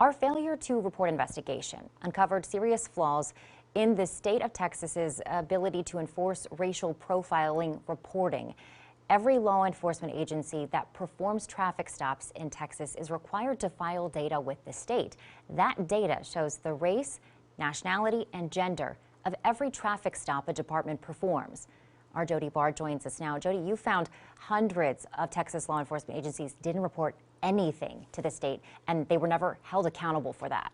Our failure to report investigation uncovered serious flaws in the state of Texas's ability to enforce racial profiling reporting. Every law enforcement agency that performs traffic stops in Texas is required to file data with the state. That data shows the race, nationality, and gender of every traffic stop a department performs. Our Jody Barr joins us now. Jody, you found hundreds of Texas law enforcement agencies didn't report anything to the state, and they were never held accountable for that.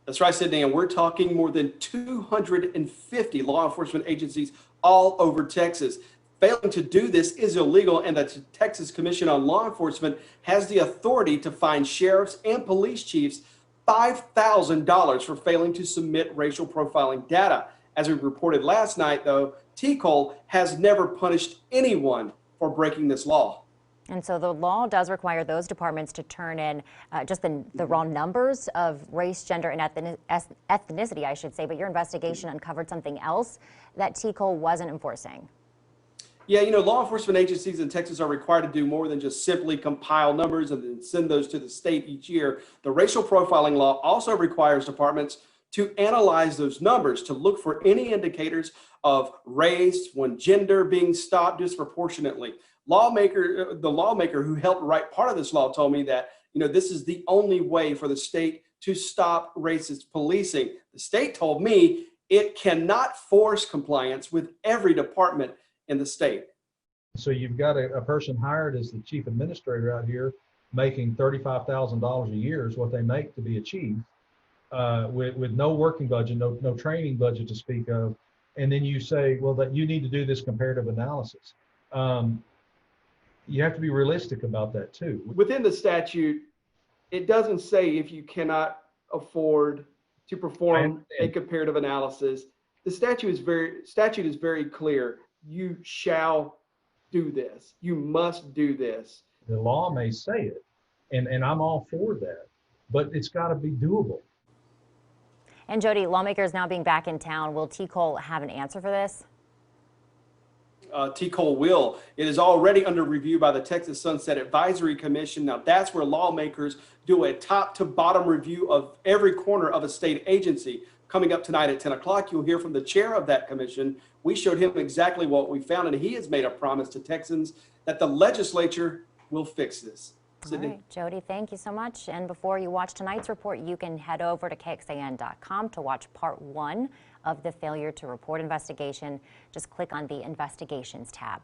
That's right, Sydney, and we're talking more than 250 law enforcement agencies all over Texas. Failing to do this is illegal, and the Texas Commission on Law Enforcement has the authority to fine sheriffs and police chiefs $5,000 for failing to submit racial profiling data. As we reported last night, though, TCOLE has never punished anyone for breaking this law. And so the law does require those departments to turn in just the raw numbers of race, gender, and ethnicity, I should say. But your investigation uncovered something else that TCOLE wasn't enforcing. Yeah, law enforcement agencies in Texas are required to do more than just simply compile numbers and then send those to the state each year. The racial profiling law also requires departments to analyze those numbers to look for any indicators of race, when gender being stopped disproportionately. The lawmaker who helped write part of this law told me that, this is the only way for the state to stop racist policing. The state told me it cannot force compliance with every department in the state. So you've got a person hired as the chief administrator out here making $35,000 a year is what they make to be a chief, with no working budget, no training budget to speak of. And then you say, well, that you need to do this comparative analysis. You have to be realistic about that too. Within the statute, it doesn't say if you cannot afford to perform a comparative analysis. The statute is very clear. You shall do this. You must do this. The law may say it, and I'm all for that, but it's got to be doable. And Jody, lawmakers now being back in town, will TCOLE have an answer for this? TCOLE will. It is already under review by the Texas Sunset Advisory Commission. Now, that's where lawmakers do a top to bottom review of every corner of a state agency. Coming up tonight at 10 o'clock, you'll hear from the chair of that commission. We showed him exactly what we found, and he has made a promise to Texans that the legislature will fix this. All right, Jody, thank you so much. And before you watch tonight's report, you can head over to KXAN.com to watch part 1 of the failure to report investigation. Just click on the investigations tab.